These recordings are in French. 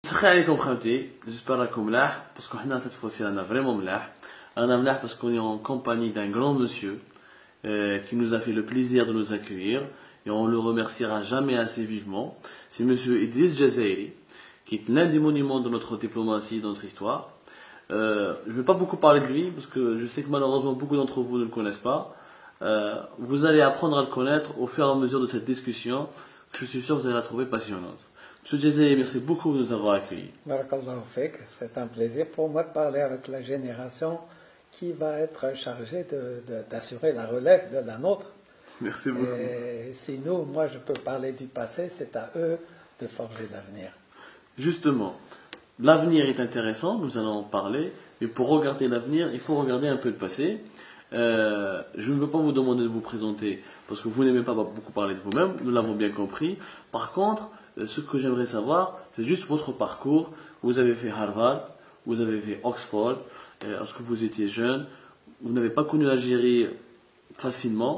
مسخي عليكم خاوتي جيسبر راكم ملاح باسكو حنا cette fois-ci رانا فريمون ملاح رانا ملاح parce qu'on est en compagnie d'un grand monsieur qui nous a fait le plaisir de nous accueillir et on le remerciera jamais assez vivement. C'est monsieur Idriss Jazairi qui est l'un des monuments de notre diplomatie, de notre histoire. Je ne vais pas beaucoup parler de lui parce que je sais que malheureusement beaucoup d'entre vous ne le connaissent pas. Vous allez apprendre à le connaître au fur et à mesure de cette discussion. Je suis sûr que vous allez la trouver passionnante. Monsieur Jazairi, merci beaucoup de nous avoir accueillis. Barakallahu fik, c'est un plaisir pour moi de parler avec la génération qui va être chargée d'assurer la relève de la nôtre. Merci beaucoup. Et si nous, moi je peux parler du passé, c'est à eux de forger l'avenir. Justement, l'avenir est intéressant, nous allons en parler, mais pour regarder l'avenir, il faut regarder un peu le passé. Je ne veux pas vous demander de vous présenter parce que vous n'aimez pas beaucoup parler de vous-même, nous l'avons bien compris. Par contre, ce que j'aimerais savoir, c'est juste votre parcours. Vous avez fait Harvard, vous avez fait Oxford, lorsque vous étiez jeune, vous n'avez pas connu l'Algérie facilement.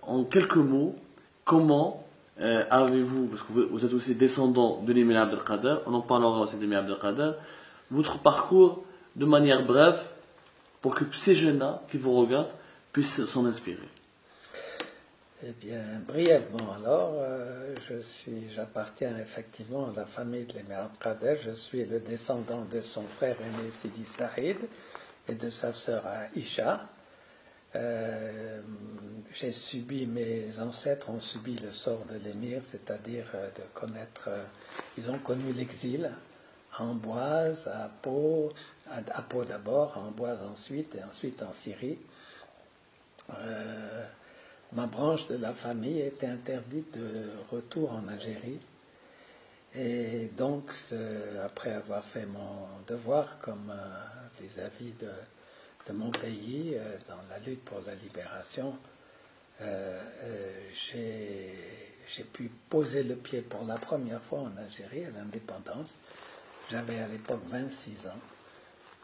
En quelques mots, comment avez-vous, parce que vous êtes aussi descendant de l'Émir Abdelkader, on en parlera aussi de l'Émir Abdelkader, votre parcours de manière brève pour que ces jeunes-là qui vous regardent puissent s'en inspirer. Eh bien, brièvement alors, j'appartiens effectivement à la famille de l'Émir Abdelkader. Je suis le descendant de son frère aîné Sidi Saïd et de sa sœur Aïcha. Mes ancêtres ont subi le sort de l'émir, c'est-à-dire de connaître, ils ont connu l'exil à Amboise, à Pau d'abord, à Amboise ensuite, et ensuite en Syrie. Ma branche de la famille était interdite de retour en Algérie. Et donc, après avoir fait mon devoir comme vis-à-vis de mon pays, dans la lutte pour la libération, j'ai pu poser le pied pour la première fois en Algérie à l'indépendance. J'avais à l'époque 26 ans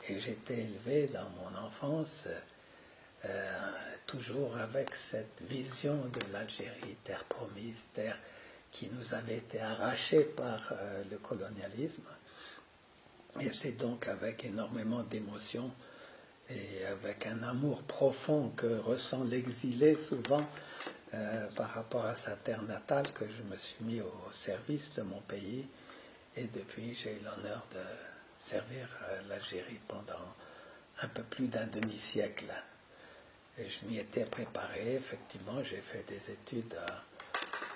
et j'étais élevé dans mon enfance toujours avec cette vision de l'Algérie, terre promise, terre qui nous avait été arrachée par le colonialisme. Et c'est donc avec énormément d'émotion et avec un amour profond que ressent l'exilé souvent par rapport à sa terre natale que je me suis mis au service de mon pays. Et depuis, j'ai eu l'honneur de servir l'Algérie pendant un peu plus d'un demi-siècle. Et je m'y étais préparé, effectivement, j'ai fait des études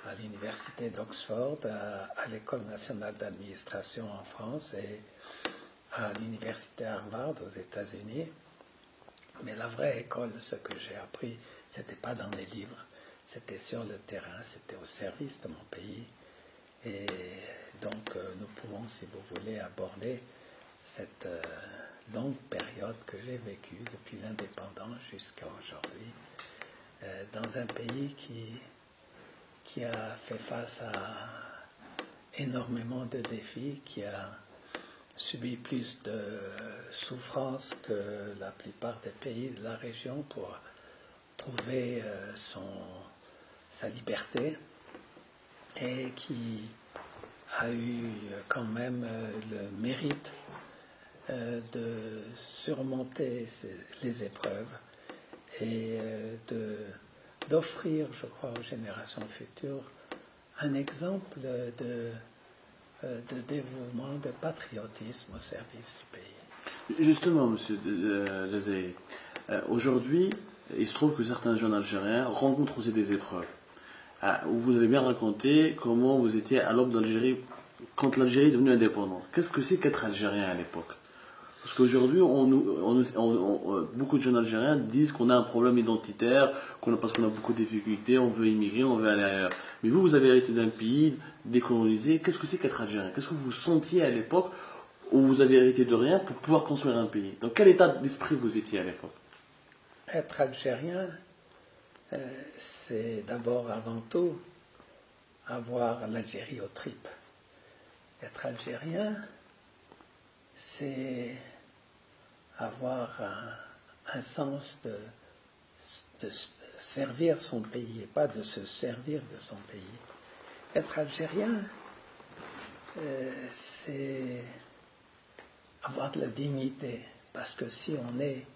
à l'université d'Oxford, à l'École nationale d'administration en France et à l'université Harvard aux États-Unis. Mais la vraie école, ce que j'ai appris, c'était pas dans les livres, c'était sur le terrain, c'était au service de mon pays. Et donc, nous pouvons, si vous voulez, aborder cette longue période que j'ai vécue depuis l'indépendance jusqu'à aujourd'hui, dans un pays qui a fait face à énormément de défis, qui a subi plus de souffrances que la plupart des pays de la région pour trouver sa liberté, et qui a eu quand même le mérite de surmonter les épreuves et d'offrir, je crois, aux générations futures un exemple de dévouement, de patriotisme au service du pays. Justement, monsieur Jazairi, aujourd'hui, il se trouve que certains jeunes Algériens rencontrent aussi des épreuves. Vous avez bien raconté comment vous étiez à l'aube d'Algérie quand l'Algérie est devenue indépendante. Qu'est-ce que c'est qu'être Algérien à l'époque? Parce qu'aujourd'hui, beaucoup de jeunes Algériens disent qu'on a un problème identitaire, parce qu'on a beaucoup de difficultés, on veut immigrer, on veut aller ailleurs. Mais vous avez hérité d'un pays décolonisé. Qu'est-ce que c'est qu'être Algérien? Qu'est-ce que vous sentiez à l'époque où vous avez hérité de rien pour pouvoir construire un pays? Dans quel état d'esprit vous étiez à l'époque? Être Algérien, c'est d'abord, avant tout, avoir l'Algérie aux tripes. Être Algérien, c'est avoir un sens de servir son pays et pas de se servir de son pays. Être Algérien, c'est avoir de la dignité. Parce que si on est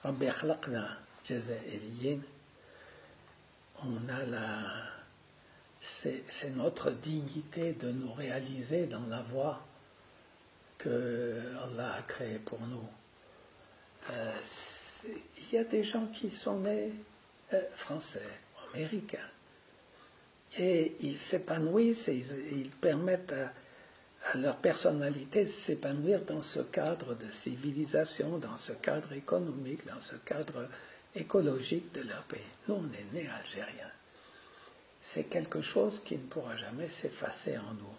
Rabbi Khalaqna Jazairiyin, on a c'est notre dignité de nous réaliser dans la voie que Allah a créée pour nous. Il y a des gens qui sont nés français, américains, et ils s'épanouissent, et ils permettent à leur personnalité de s'épanouir dans ce cadre de civilisation, dans ce cadre économique, dans ce cadre écologique de leur pays. Nous, on est nés algériens. C'est quelque chose qui ne pourra jamais s'effacer en nous.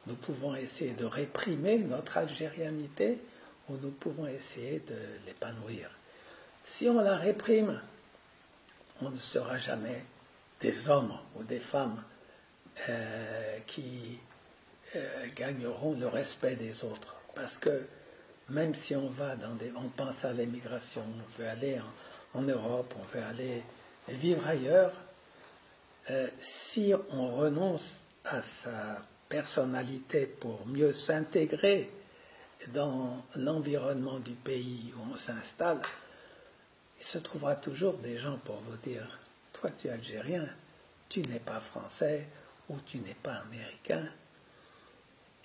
Nous pouvons essayer de réprimer notre algérianité ou nous pouvons essayer de l'épanouir. Si on la réprime, on ne sera jamais des hommes ou des femmes qui gagneront le respect des autres. Parce que même si on va on pense à l'émigration, on veut aller en Europe, on veut aller vivre ailleurs, si on renonce à sa personnalité pour mieux s'intégrer dans l'environnement du pays où on s'installe, il se trouvera toujours des gens pour vous dire « Toi, tu es algérien, tu n'es pas français ou tu n'es pas américain. »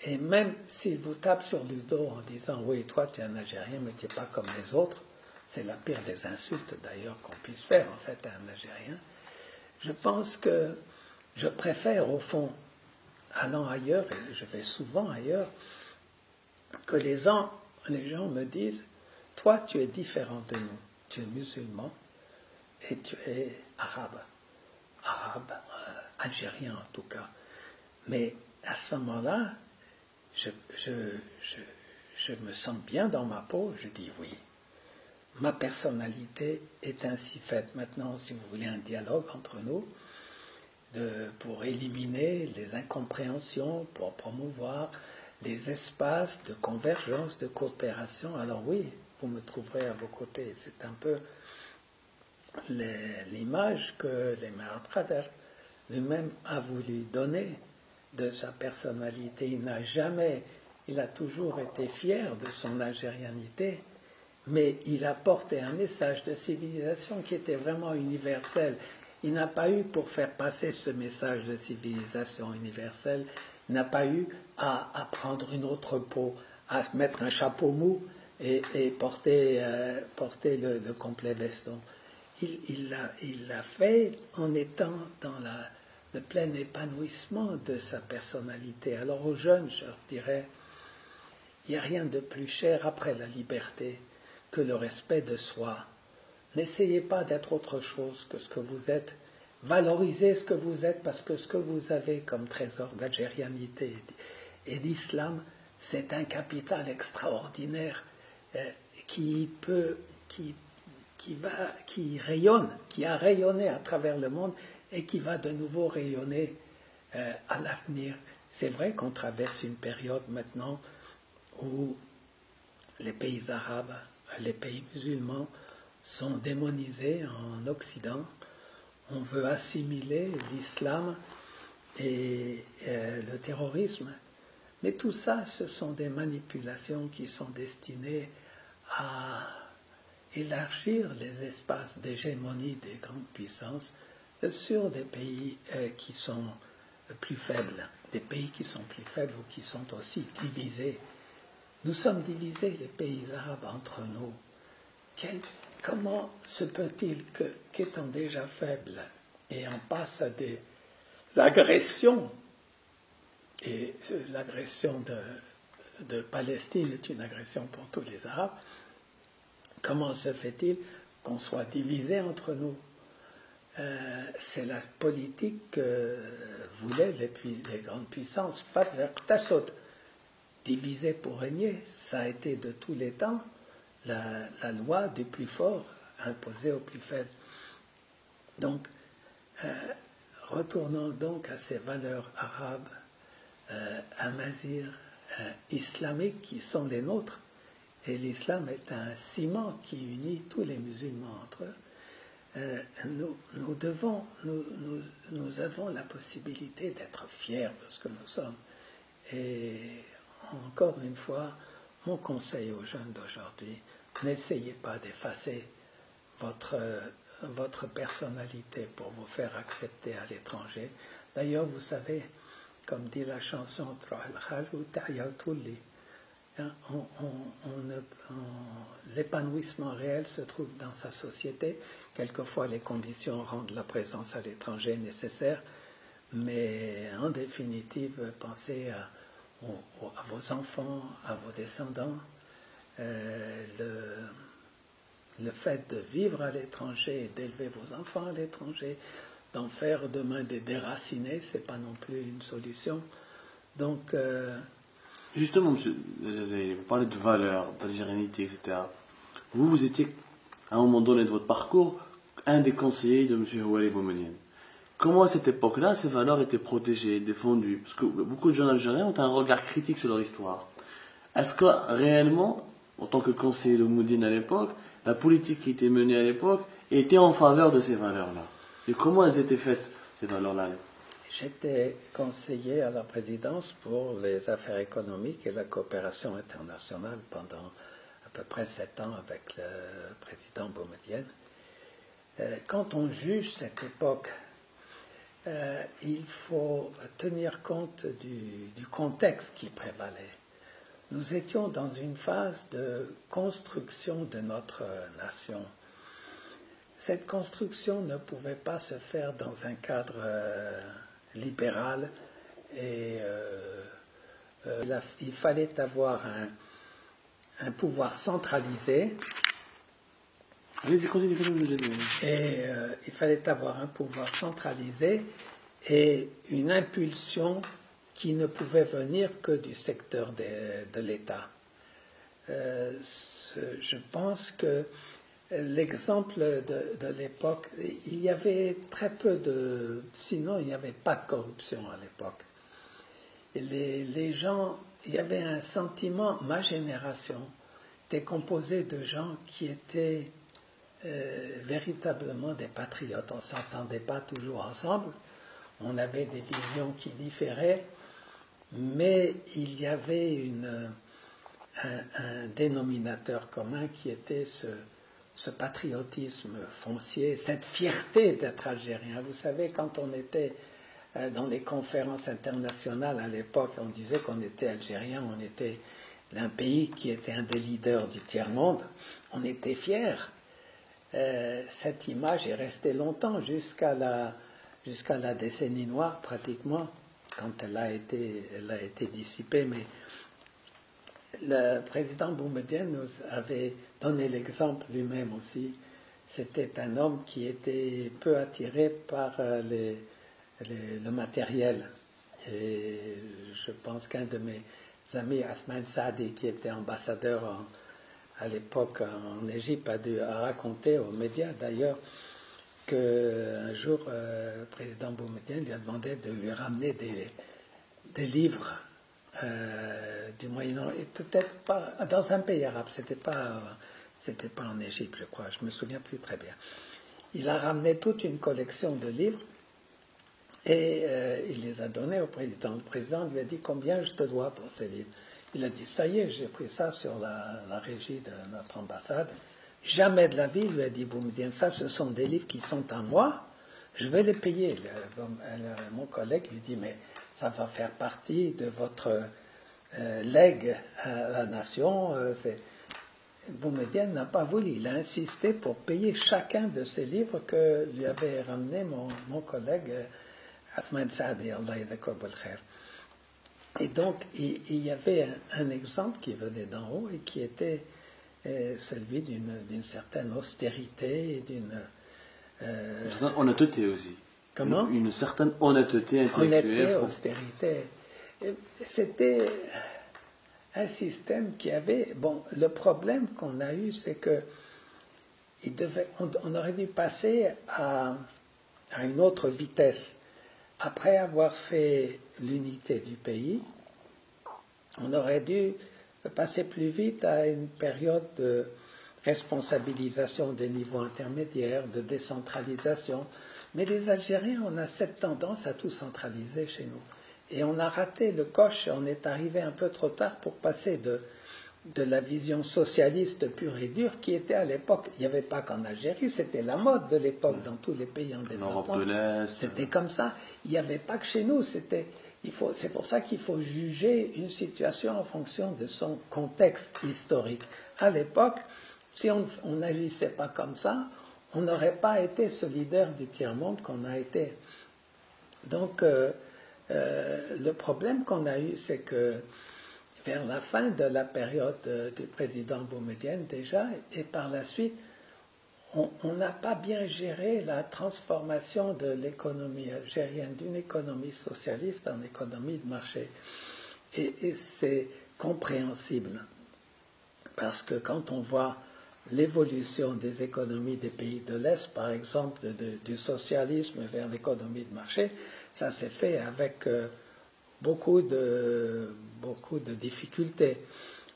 Et même s'ils vous tapent sur le dos en disant « Oui, toi, tu es un Algérien, mais tu n'es pas comme les autres », c'est la pire des insultes d'ailleurs qu'on puisse faire en fait à un Algérien. Je pense que je préfère au fond, allant ailleurs, et je vais souvent ailleurs, que les gens me disent « Toi, tu es différent de nous, tu es musulman et tu es arabe, algérien en tout cas. » Mais à ce moment-là, je me sens bien dans ma peau, je dis oui. Ma personnalité est ainsi faite. Maintenant, si vous voulez un dialogue entre nous, pour éliminer les incompréhensions, pour promouvoir les espaces de convergence, de coopération, alors oui, vous me trouverez à vos côtés. C'est un peu l'image que l'Émir Qader lui-même a voulu donner de sa personnalité. Il a toujours été fier de son algérianité, mais il a porté un message de civilisation qui était vraiment universel. Il n'a pas eu, pour faire passer ce message de civilisation universelle, il n'a pas eu à prendre une autre peau, à mettre un chapeau mou et porter le complet veston. Il l'a fait en étant dans le plein épanouissement de sa personnalité. Alors aux jeunes, je leur dirais, il n'y a rien de plus cher après la liberté que le respect de soi. N'essayez pas d'être autre chose que ce que vous êtes. Valorisez ce que vous êtes, parce que ce que vous avez comme trésor d'algérianité et d'islam, c'est un capital extraordinaire qui rayonne, qui a rayonné à travers le monde et qui va de nouveau rayonner à l'avenir. C'est vrai qu'on traverse une période maintenant où les pays arabes, les pays musulmans sont démonisés en Occident. On veut assimiler l'islam et le terrorisme. Mais tout ça, ce sont des manipulations qui sont destinées à élargir les espaces d'hégémonie des grandes puissances sur des pays qui sont plus faibles, des pays qui sont plus faibles ou qui sont aussi divisés. Nous sommes divisés, les pays arabes, entre nous. Comment se peut-il qu'étant déjà faibles et en passe à l'agression, et l'agression de Palestine est une agression pour tous les Arabes, comment se fait-il qu'on soit divisés entre nous? C'est la politique que voulaient les grandes puissances, diviser pour régner. Ça a été de tous les temps la loi du plus fort imposée au plus faible. Donc, retournons donc à ces valeurs arabes, amazirs, islamiques qui sont les nôtres. Et l'islam est un ciment qui unit tous les musulmans entre eux. Nous avons la possibilité d'être fiers de ce que nous sommes. Et encore une fois, mon conseil aux jeunes d'aujourd'hui, n'essayez pas d'effacer votre personnalité pour vous faire accepter à l'étranger. D'ailleurs, vous savez, comme dit la chanson, l'épanouissement réel se trouve dans sa société. Quelquefois, les conditions rendent la présence à l'étranger nécessaire, mais en définitive, pensez à vos enfants, à vos descendants. Le fait de vivre à l'étranger, d'élever vos enfants à l'étranger, d'en faire demain des déracinés, ce n'est pas non plus une solution. Donc, justement, M. Jazaïri, vous parlez de valeurs, d'algérianité, etc. Vous étiez, à un moment donné de votre parcours, un des conseillers de M. Houari Boumedienne. Comment à cette époque-là, ces valeurs étaient protégées, défendues? Parce que beaucoup de jeunes Algériens ont un regard critique sur leur histoire. Est-ce que réellement, en tant que conseiller de Boumedienne à l'époque, la politique qui était menée à l'époque était en faveur de ces valeurs-là? Et comment elles étaient faites, ces valeurs-là? J'étais conseiller à la présidence pour les affaires économiques et la coopération internationale pendant à peu près 7 ans avec le président Boumedienne. Quand on juge cette époque, il faut tenir compte du contexte qui prévalait. Nous étions dans une phase de construction de notre nation. Cette construction ne pouvait pas se faire dans un cadre libéral et il fallait avoir un pouvoir centralisé. Allez-y, continuez. Et il fallait avoir un pouvoir centralisé et une impulsion qui ne pouvait venir que du secteur de l'État. Je pense que l'exemple de l'époque, il y avait très peu de... Sinon, il n'y avait pas de corruption à l'époque. Les gens, il y avait un sentiment, ma génération était composée de gens qui étaient véritablement des patriotes. On ne s'entendait pas toujours ensemble, on avait des visions qui différaient, mais il y avait un dénominateur commun qui était ce patriotisme foncier, cette fierté d'être algérien. Vous savez, quand on était dans les conférences internationales à l'époque, on disait qu'on était algérien, on était un pays qui était un des leaders du tiers-monde, on était fiers. Cette image est restée longtemps, jusqu'à la décennie noire pratiquement, quand elle a été dissipée. Mais le président Boumedienne nous avait donné l'exemple lui-même aussi. C'était un homme qui était peu attiré par le matériel. Et je pense qu'un de mes amis, Athman Saadi, qui était ambassadeur à l'époque en Égypte, a raconté aux médias d'ailleurs qu'un jour, le président Boumedienne lui a demandé de lui ramener des livres du Moyen-Orient, et peut-être pas dans un pays arabe, c'était pas en Égypte, je crois, je me souviens plus très bien. Il a ramené toute une collection de livres et il les a donnés au président. Le président lui a dit: combien je te dois pour ces livres? Il a dit: ça y est, j'ai pris ça sur la régie de notre ambassade. Jamais de la vie, lui a dit Boumedienne, ça, ce sont des livres qui sont à moi, je vais les payer. Mon collègue lui dit: mais ça va faire partie de votre legs à la nation. Boumedienne n'a pas voulu, il a insisté pour payer chacun de ces livres que lui avait ramené mon collègue Athman Saadi, Allah yadhkur bil khair. Et donc, il y avait un exemple qui venait d'en haut et qui était celui d'une certaine austérité et d'une... Une certaine honnêteté aussi. Comment? Une certaine honnêteté intellectuelle. Honnêteté, austérité. C'était un système qui avait... Bon, le problème qu'on a eu, c'est que on aurait dû passer à une autre vitesse. Après avoir fait l'unité du pays, on aurait dû passer plus vite à une période de responsabilisation des niveaux intermédiaires, de décentralisation. Mais les Algériens, on a cette tendance à tout centraliser chez nous. Et on a raté le coche, on est arrivé un peu trop tard pour passer de la vision socialiste pure et dure qui était à l'époque. Il n'y avait pas qu'en Algérie, c'était la mode de l'époque dans tous les pays en développement. L'Europe de l'Est. C'était comme ça. Il n'y avait pas que chez nous. C'est pour ça qu'il faut juger une situation en fonction de son contexte historique. À l'époque, si on n'agissait pas comme ça, on n'aurait pas été ce leader du tiers-monde qu'on a été. Donc, le problème qu'on a eu, c'est que vers la fin de la période du président Boumedienne déjà, et par la suite, on n'a pas bien géré la transformation de l'économie algérienne d'une économie socialiste en économie de marché. Et c'est compréhensible, parce que quand on voit l'évolution des économies des pays de l'Est, par exemple, du socialisme vers l'économie de marché, ça s'est fait avec beaucoup de difficultés.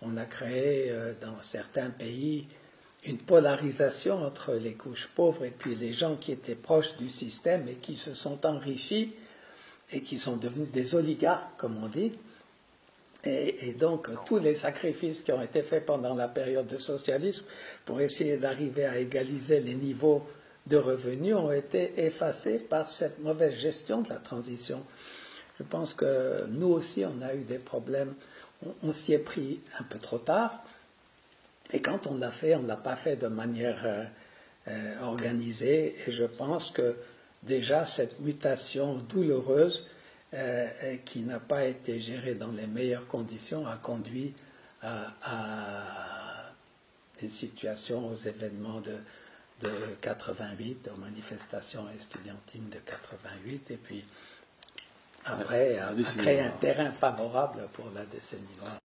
On a créé dans certains pays une polarisation entre les couches pauvres et puis les gens qui étaient proches du système et qui se sont enrichis et qui sont devenus des oligarques, comme on dit. Et donc, tous les sacrifices qui ont été faits pendant la période de socialisme pour essayer d'arriver à égaliser les niveaux de revenus ont été effacés par cette mauvaise gestion de la transition. Je pense que nous aussi, on a eu des problèmes. On s'y est pris un peu trop tard. Et quand on l'a fait, on ne l'a pas fait de manière organisée. Et je pense que déjà, cette mutation douloureuse qui n'a pas été gérée dans les meilleures conditions a conduit à une situation, aux événements de 88, aux manifestations estudiantines de 88, et puis après, a créé un terrain favorable pour la décennie noire.